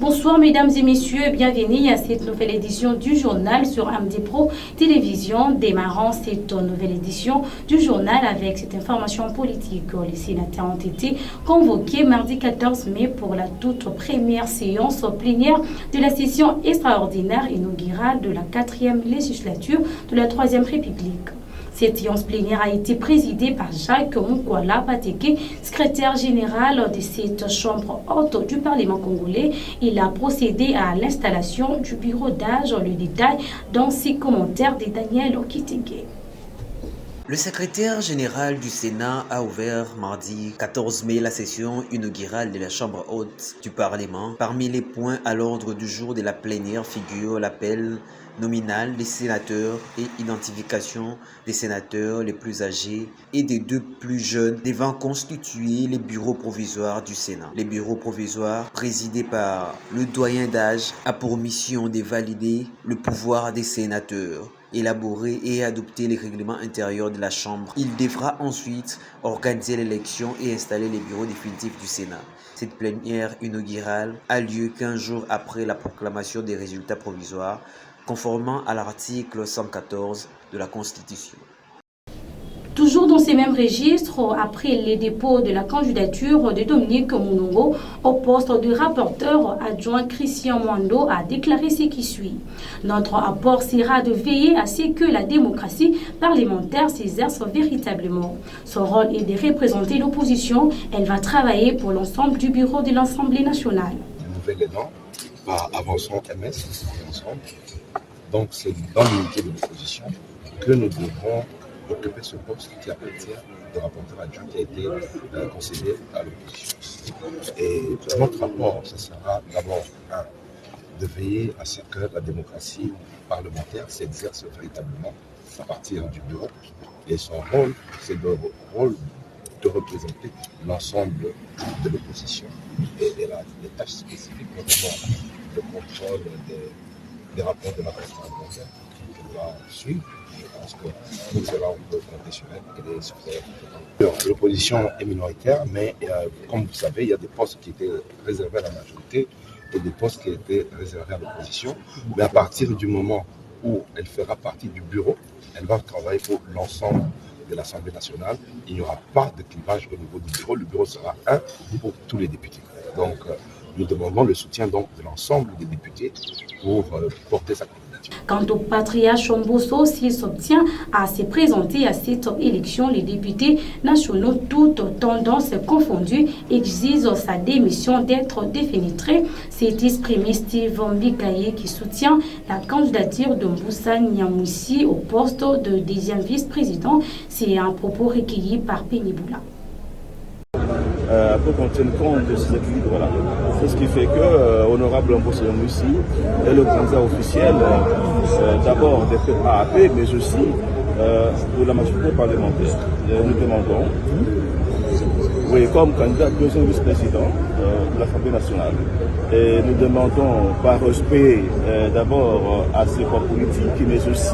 Bonsoir mesdames et messieurs, bienvenue à cette nouvelle édition du journal sur AMD Pro Télévision. Démarrant cette nouvelle édition du journal avec cette information politique. Les sénateurs ont été convoqués mardi 14 mai pour la toute première séance plénière de la session extraordinaire inaugurale de la 4e législature de la 3e République. Cette séance plénière a été présidée par Jacques Moukwala Pateke, secrétaire général de cette chambre haute du Parlement congolais. Il a procédé à l'installation du bureau d'âge. Le détail dans ses commentaires de Daniel Okitenge. Le secrétaire général du Sénat a ouvert mardi 14 mai la session inaugurale de la Chambre haute du Parlement. Parmi les points à l'ordre du jour de la plénière figure l'appel nominal des sénateurs et identification des sénateurs les plus âgés et des deux plus jeunes devant constituer les bureaux provisoires du Sénat. Les bureaux provisoires, présidés par le doyen d'âge, a pour mission de valider le pouvoir des sénateurs, élaborer et adopter les règlements intérieurs de la Chambre. Il devra ensuite organiser l'élection et installer les bureaux définitifs du Sénat. Cette plénière inaugurale a lieu 15 jours après la proclamation des résultats provisoires, conformément à l'article 114 de la Constitution. Toujours dans ces mêmes registres, après les dépôts de la candidature de Dominique Mounongo au poste de rapporteur adjoint, Christian Mwando a déclaré ce qui suit. Notre apport sera de veiller à ce que la démocratie parlementaire s'exerce véritablement. Son rôle est de représenter l'opposition. Elle va travailler pour l'ensemble du bureau de l'Assemblée nationale. Nouvel élan, avançons MS ensemble. Donc c'est dans l'unité de l'opposition que nous devons occuper ce poste qui appartient de rapporteur adjoint qui a été concédé à l'opposition. Et notre rapport, ce sera d'abord de veiller à ce que la démocratie parlementaire s'exerce véritablement à partir du bureau. Et son rôle, c'est le rôle de représenter l'ensemble de l'opposition. Et les tâches spécifiques, notamment le contrôle des rapports de la presse parlementaire qui doit suivre. Je pense que tout cela, on peut compter sur elle, qu'elle est suffisamment. L'opposition est minoritaire, mais comme vous savez, il y a des postes qui étaient réservés à la majorité et des postes qui étaient réservés à l'opposition. Mais à partir du moment où elle fera partie du bureau, elle va travailler pour l'ensemble de l'Assemblée nationale. Il n'y aura pas de clivage au niveau du bureau. Le bureau sera un pour tous les députés. Donc, nous demandons le soutien donc, de l'ensemble des députés pour porter sa candidature. Quant au patriarche Chomboso, s'il s'obtient à se présenter à cette élection, les députés nationaux, toutes tendances confondues, exigent sa démission d'être définitrée. C'est exprimé Steve Mbikaye qui soutient la candidature de Moussa Nyamouissi au poste de deuxième vice-président. C'est un propos recueilli par Péniboula. Pour qu'on tienne compte de ces équilibres-là. C'est ce qui fait que Honorable Moussa Nyamouissi est le candidat officiel d'abord des AAP, mais aussi de la majorité parlementaire. Nous demandons, oui, comme candidat deuxième vice-président de l'Assemblée nationale, et nous demandons par respect d'abord à ses corps politiques, mais aussi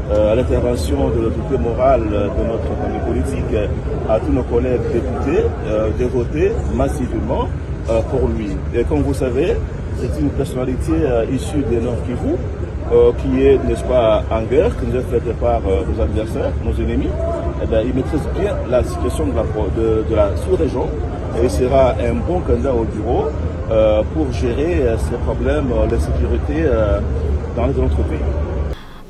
à l'intervention de l'autorité morale de notre famille politique, à tous nos collègues députés, de voter massivement pour lui. Et comme vous savez, c'est une personnalité issue des Nord Kivu, qui est, n'est-ce pas, en guerre, qui nous est faite par nos adversaires, nos ennemis. Eh bien, il maîtrise bien la situation de la sous-région et il sera un bon candidat au bureau pour gérer ces problèmes de sécurité dans les autres pays.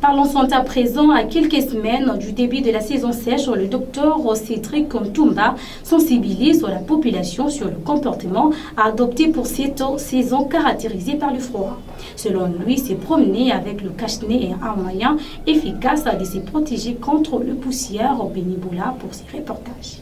Parlons santé à présent. À quelques semaines du début de la saison sèche, le docteur Cédric Ntumba sensibilise la population sur le comportement à adopter pour cette saison caractérisée par le froid. Selon lui, se promener avec le cache-nez est un moyen efficace de se protéger contre le poussière au Béniboula pour ses reportages.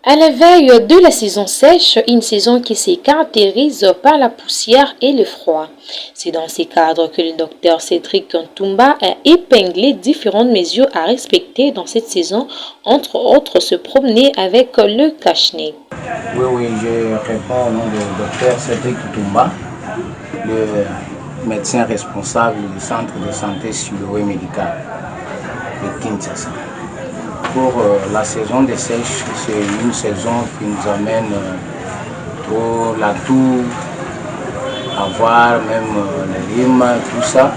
À la veille de la saison sèche, une saison qui se caractérise par la poussière et le froid. C'est dans ces cadres que le docteur Cédric Ntumba a épinglé différentes mesures à respecter dans cette saison, entre autres se promener avec le cache-nez. Oui, je réponds au nom du docteur Cédric Ntumba, le médecin responsable du centre de santé chirurgie et médicale de Kinshasa. Pour la saison des sèches, c'est une saison qui nous amène la toux avoir même les rimes, tout ça.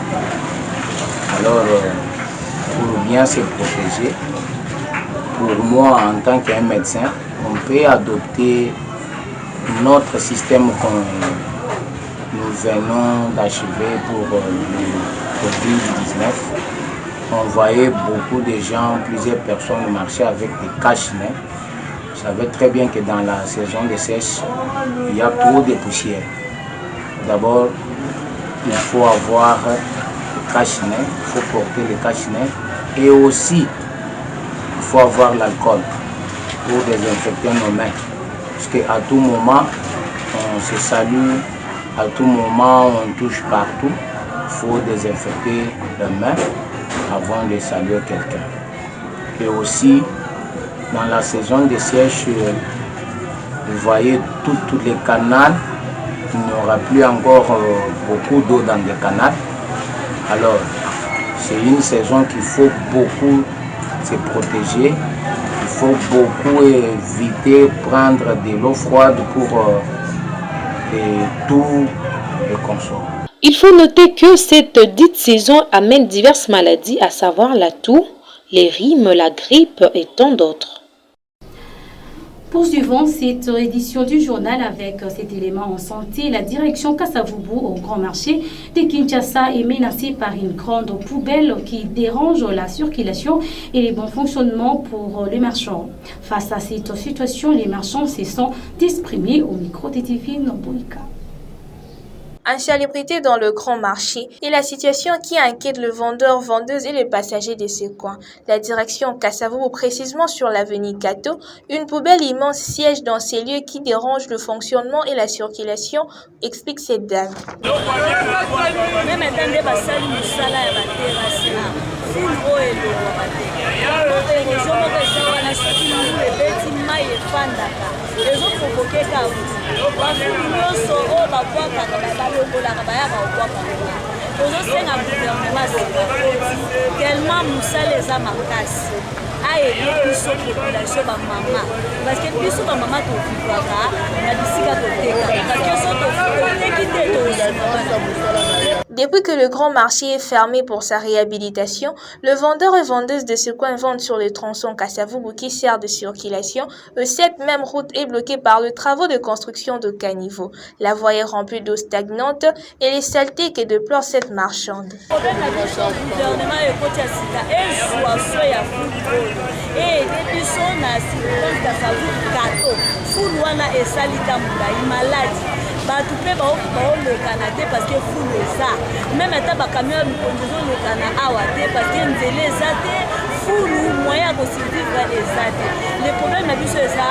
Alors, pour bien se protéger, pour moi, en tant qu'un médecin, on peut adopter notre système que nous venons d'achever pour le Covid-19. On voyait beaucoup de gens, plusieurs personnes marcher avec des cache-nez. Vous savez très bien que dans la saison de sèche, il y a trop de poussière. D'abord, il faut avoir le cache-nez, il faut porter le cache-nez et aussi il faut avoir l'alcool pour désinfecter nos mains. Parce qu'à tout moment, on se salue, à tout moment, on touche partout. Il faut désinfecter les mains avant de saluer quelqu'un. Et aussi, dans la saison de sèche, vous voyez tous les canaux, il n'y aura plus encore beaucoup d'eau dans les canaux. Alors, c'est une saison qu'il faut beaucoup se protéger. Il faut beaucoup éviter de prendre de l'eau froide pour tout le consommer. Il faut noter que cette dite saison amène diverses maladies, à savoir la toux, les rhumes, la grippe et tant d'autres. Poursuivons cette édition du journal avec cet élément en santé. La direction Kasavubu au Grand Marché de Kinshasa est menacée par une grande poubelle qui dérange la circulation et les bons fonctionnements pour les marchands. Face à cette situation, les marchands se sont exprimés au micro de Divine Boïka. Insalubrité dans le grand marché et la situation qui inquiète le vendeur, vendeuse et les passagers de ce coin. La direction Kasavubu, précisément sur l'avenue Kato, une poubelle immense siège dans ces lieux qui dérangent le fonctionnement et la circulation, explique cette dame. tozosenga gouvernement tellement mosala eza makasi ayede biso population bamama parceke biso bamama tofivaka na bisika totekaka parceke so toteki te toosima. Depuis que le grand marché est fermé pour sa réhabilitation, le vendeur et vendeuse de ce coin vendent sur le tronçon Kasavubu qui sert de circulation. Cette même route est bloquée par le travaux de construction de caniveaux. La voie est remplie d'eau stagnante et les saletés que déplore cette marchande. bato mpe baolekana te parceke fulu eza meme ata bakamion ya mikonzi ezolekana awa te parceke nzela eza te fulu moyen ya kosurvivre eza te le problème na biso eza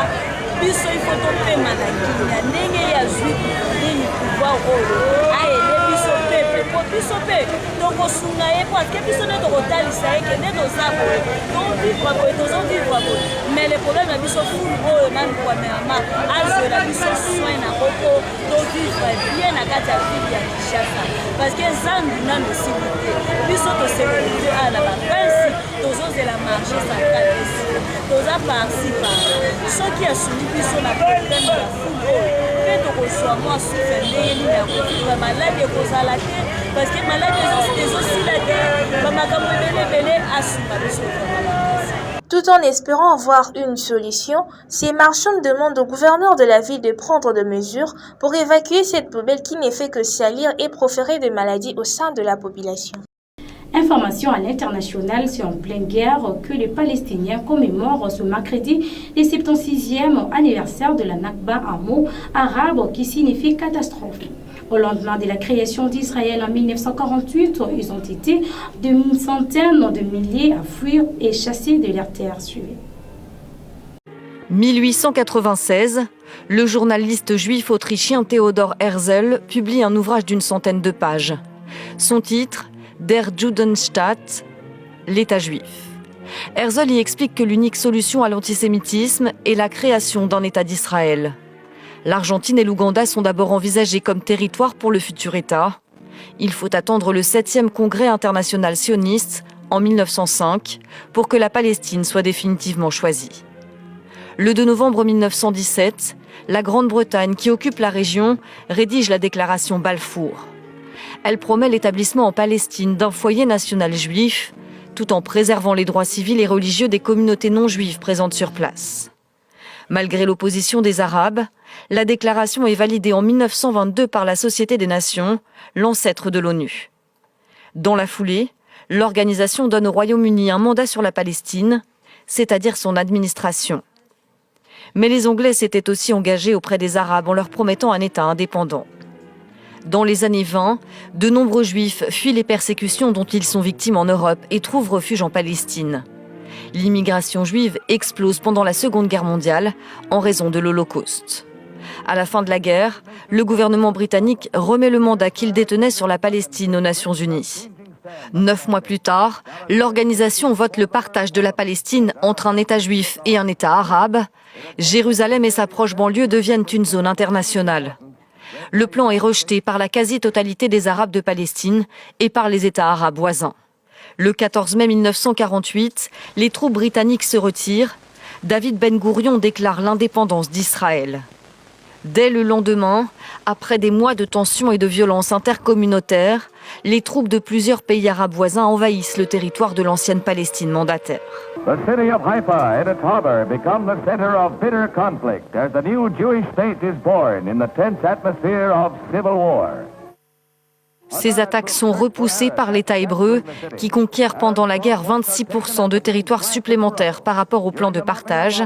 biso ifo topema na kinya ndenge yazwi nini pouvoir oyo ayele biso pepe po biso mpe tokosunga ye parceke biso nde tokotalisa ye ke nde toza boye tovivre boye tozovivre boye mais le problème na biso fulu oyo nani kwamema azwela biso soin na koko tovivre bien na kati ya ville ya Kinshasa parceke zandu nano esili te biso tosekolize ala na baprince tozozela marché central esi toza parci para soki asuni biso na problème ya fulu oyo mpe tokozwa mwa sufe ndenge nini ya kovivre maladi ekozala te parceke maladi ezosila te bamakambo ebelebele asunga biso Tout en espérant avoir une solution, ces marchands demandent au gouverneur de la ville de prendre des mesures pour évacuer cette poubelle qui ne fait que salir et proférer des maladies au sein de la population. Information à l'international, c'est en pleine guerre que les Palestiniens commémorent ce mercredi le 76e anniversaire de la Nakba, un mot arabe qui signifie catastrophe. Au lendemain de la création d'Israël en 1948, ils ont été d'une centaine de milliers à fuir et chasser de leur terre. 1896, le journaliste juif autrichien Theodor Herzl publie un ouvrage d'une centaine de pages. Son titre, Der Judenstaat, l'État juif. Herzl y explique que l'unique solution à l'antisémitisme est la création d'un État d'Israël. L'Argentine et l'Ouganda sont d'abord envisagés comme territoires pour le futur État. Il faut attendre le 7e congrès international sioniste en 1905 pour que la Palestine soit définitivement choisie. Le 2 novembre 1917, la Grande-Bretagne, qui occupe la région, rédige la déclaration Balfour. Elle promet l'établissement en Palestine d'un foyer national juif, tout en préservant les droits civils et religieux des communautés non juives présentes sur place. Malgré l'opposition des Arabes, la déclaration est validée en 1922 par la Société des Nations, l'ancêtre de l'ONU. Dans la foulée, l'organisation donne au Royaume-Uni un mandat sur la Palestine, c'est-à-dire son administration. Mais les Anglais s'étaient aussi engagés auprès des Arabes en leur promettant un État indépendant. Dans les années 20, de nombreux Juifs fuient les persécutions dont ils sont victimes en Europe et trouvent refuge en Palestine. L'immigration juive explose pendant la Seconde Guerre mondiale en raison de l'Holocauste. À la fin de la guerre, le gouvernement britannique remet le mandat qu'il détenait sur la Palestine aux Nations Unies. 9 mois plus tard, l'organisation vote le partage de la Palestine entre un État juif et un État arabe. Jérusalem et sa proche banlieue deviennent une zone internationale. Le plan est rejeté par la quasi-totalité des Arabes de Palestine et par les États arabes voisins. Le 14 mai 1948, les troupes britanniques se retirent. David Ben Gourion déclare l'indépendance d'Israël. Dès le lendemain, après des mois de tensions et de violences intercommunautaires, les troupes de plusieurs pays arabes voisins envahissent le territoire de l'ancienne Palestine mandataire. The city of Haifa and its harbor become the center of bitter conflict as the new Jewish state is born in the tense atmosphere of civil war. Ces attaques sont repoussées par l'État hébreu qui conquiert pendant la guerre 26% de territoires supplémentaires par rapport au plan de partage.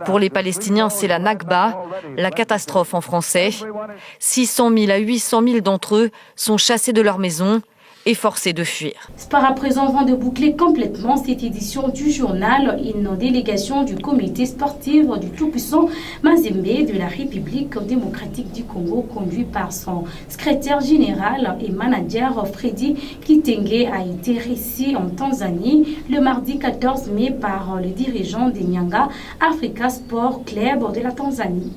Pour les Palestiniens, c'est la Nakba, la catastrophe en français. 600 000 à 800 000 d'entre eux sont chassés de leur maison et forcés de fuir. Par à présent, avant de boucler complètement cette édition du journal, une délégation du comité sportif du tout-puissant Mazembe de la République démocratique du Congo, conduit par son secrétaire général et manager Freddy Kitenge, a été reçu en Tanzanie le mardi 14 mai par le dirigeant des Nyanga Africa Sport Club de la Tanzanie.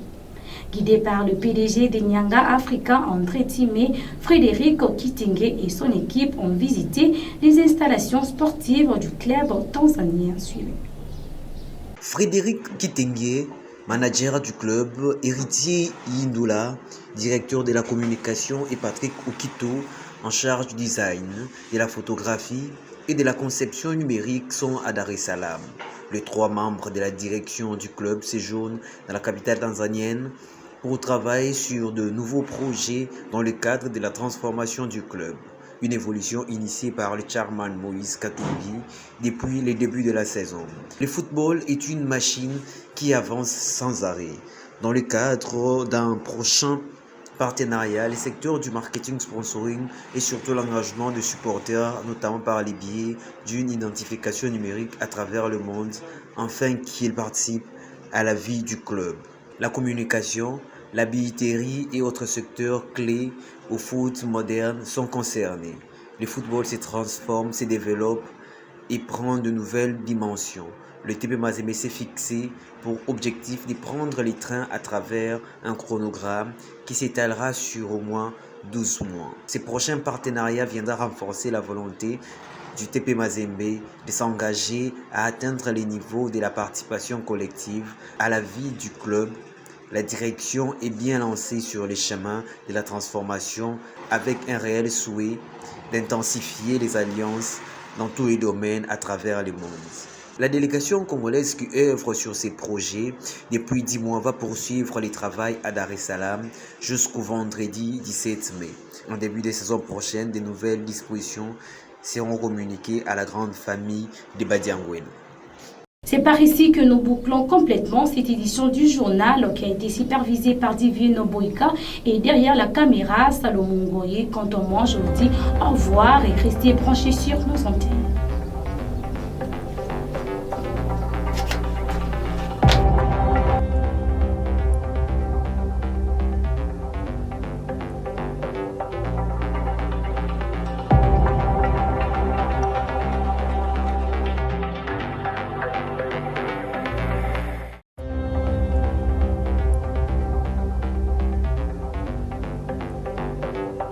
Guidé par le PDG des Nyanga Africa André Timé, Frédéric Kitenge et son équipe ont visité les installations sportives du club tanzanien suivi. Frédéric Kitenge, manager du club, Héritier Yindula, directeur de la communication, et Patrick Okito, en charge du design, de la photographie et de la conception numérique, sont à Dar es Salaam. Les 3 membres de la direction du club séjournent dans la capitale tanzanienne pour travailler sur de nouveaux projets dans le cadre de la transformation du club. Une évolution initiée par le chairman Moïse Katumbi depuis le début de la saison. Le football est une machine qui avance sans arrêt. Dans le cadre d'un prochain partenariat, les secteurs du marketing, sponsoring et surtout l'engagement de supporters, notamment par les biais d'une identification numérique à travers le monde, afin qu'ils participent à la vie du club. La communication, la billetterie et autres secteurs clés au foot moderne sont concernés. Le football se transforme, se développe et prend de nouvelles dimensions. Le TP Mazembe s'est fixé pour objectif de prendre les trains à travers un chronogramme qui s'étalera sur au moins 12 mois. Ce prochain partenariat viendra renforcer la volonté du TP Mazembe de s'engager à atteindre les niveaux de la participation collective à la vie du club. La direction est bien lancée sur les chemins de la transformation avec un réel souhait d'intensifier les alliances dans tous les domaines à travers le monde. La délégation congolaise qui œuvre sur ces projets depuis 10 mois va poursuivre les travaux à Dar es Salaam jusqu'au vendredi 17 mai. En début de saison prochaine, de nouvelles dispositions seront communiquées à la grande famille de Badiangwen. C'est par ici que nous bouclons complètement cette édition du journal qui a été supervisée par Divine Boïka et derrière la caméra, Salomon Goye. Quant à moi, je vous dis au revoir et restez branchés sur nos antennes.